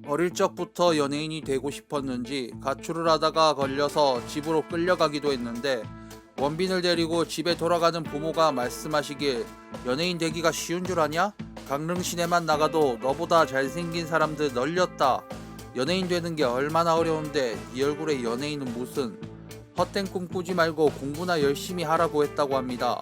어릴 적부터 연예인이 되고 싶었는지 가출을 하다가 걸려서 집으로 끌려가기도 했는데 원빈을 데리고 집에 돌아가는 부모가 말씀하시길 연예인 되기가 쉬운 줄 아냐? 강릉 시내만 나가도 너보다 잘생긴 사람들 널렸다. 연예인 되는 게 얼마나 어려운데 이 얼굴에 연예인은 무슨. 헛된 꿈 꾸지 말고 공부나 열심히 하라고 했다고 합니다.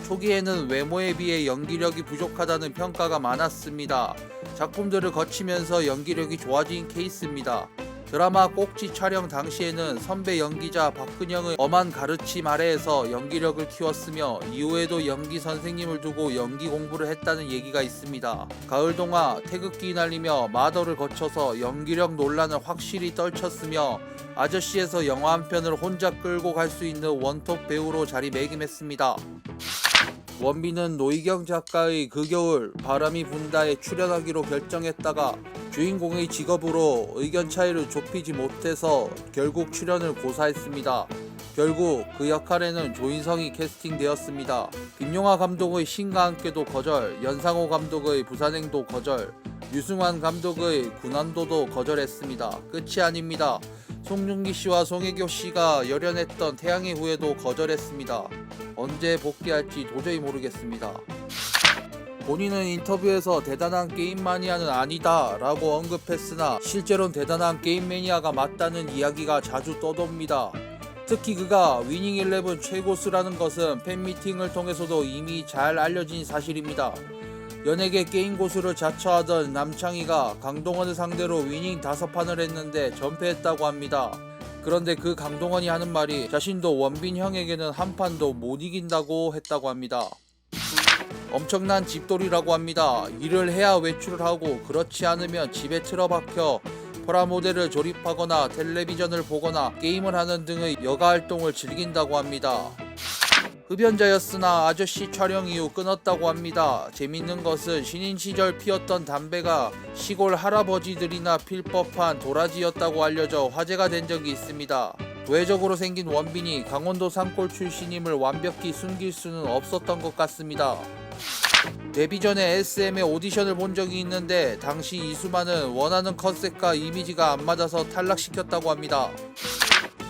초기에는 외모에 비해 연기력이 부족하다는 평가가 많았습니다. 작품들을 거치면서 연기력이 좋아진 케이스입니다. 드라마 꼭지 촬영 당시에는 선배 연기자 박근영의 엄한 가르침 아래에서 연기력을 키웠으며 이후에도 연기 선생님을 두고 연기 공부를 했다는 얘기가 있습니다. 가을 동화, 태극기 날리며 마더를 거쳐서 연기력 논란을 확실히 떨쳤으며 아저씨에서 영화 한 편을 혼자 끌고 갈 수 있는 원톱 배우로 자리매김했습니다. 원빈은 노희경 작가의 그 겨울 바람이 분다에 출연하기로 결정했다가 주인공의 직업으로 의견 차이를 좁히지 못해서 결국 출연을 고사했습니다. 결국 그 역할에는 조인성이 캐스팅되었습니다. 김용하 감독의 신과 함께도 거절, 연상호 감독의 부산행도 거절, 유승환 감독의 군안도도 거절했습니다. 끝이 아닙니다. 송중기 씨와 송혜교 씨가 열연했던 태양의 후예도 거절했습니다. 언제 복귀할지 도저히 모르겠습니다. 본인은 인터뷰에서 대단한 게임 마니아는 아니다 라고 언급했으나 실제로는 대단한 게임 매니아가 맞다는 이야기가 자주 떠돕니다. 특히 그가 위닝11 최고수라는 것은 팬미팅을 통해서도 이미 잘 알려진 사실입니다. 연예계 게임 고수를 자처하던 남창희가 강동원을 상대로 위닝 5판을 했는데 전패했다고 합니다. 그런데 그 강동원이 하는 말이 자신도 원빈 형에게는 한 판도 못 이긴다고 했다고 합니다. 엄청난 집돌이라고 합니다. 일을 해야 외출을 하고 그렇지 않으면 집에 틀어박혀 프라모델을 조립하거나 텔레비전을 보거나 게임을 하는 등의 여가활동을 즐긴다고 합니다. 흡연자였으나 아저씨 촬영 이후 끊었다고 합니다. 재밌는 것은 신인 시절 피웠던 담배가 시골 할아버지들이나 필 법한 도라지였다고 알려져 화제가 된 적이 있습니다. 도회적으로 생긴 원빈이 강원도 산골 출신임을 완벽히 숨길 수는 없었던 것 같습니다. 데뷔 전에 SM의 오디션을 본 적이 있는데 당시 이수만은 원하는 컨셉과 이미지가 안 맞아서 탈락시켰다고 합니다.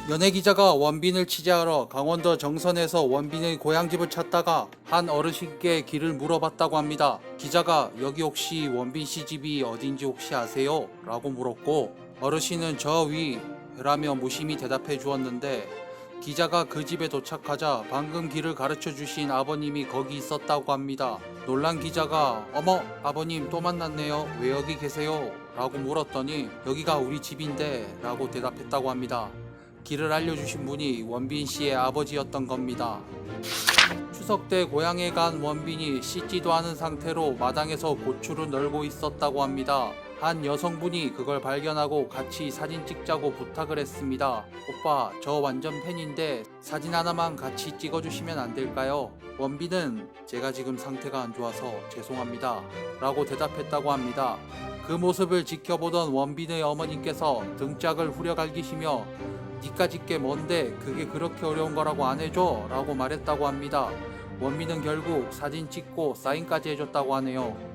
연예기자가 원빈을 취재하러 강원도 정선에서 원빈의 고향집을 찾다가 한 어르신께 길을 물어봤다고 합니다. 기자가 여기 혹시 원빈씨 집이 어딘지 혹시 아세요? 라고 물었고 어르신은 저 위 라며 무심히 대답해 주었는데 기자가 그 집에 도착하자 방금 길을 가르쳐 주신 아버님이 거기 있었다고 합니다. 놀란 기자가 어머 아버님 또 만났네요. 왜 여기 계세요? 라고 물었더니 여기가 우리 집인데 라고 대답했다고 합니다. 길을 알려주신 분이 원빈 씨의 아버지였던 겁니다. 추석 때 고향에 간 원빈이 씻지도 않은 상태로 마당에서 고추를 널고 있었다고 합니다. 한 여성분이 그걸 발견하고 같이 사진 찍자고 부탁을 했습니다. 오빠 저 완전 팬인데 사진 하나만 같이 찍어주시면 안 될까요? 원빈은 제가 지금 상태가 안 좋아서 죄송합니다 라고 대답했다고 합니다. 그 모습을 지켜보던 원빈의 어머니께서 등짝을 후려갈기시며 니까 짓게 뭔데 그게 그렇게 어려운 거라고 안 해줘 라고 말했다고 합니다. 원빈은 결국 사진 찍고 사인까지 해줬다고 하네요.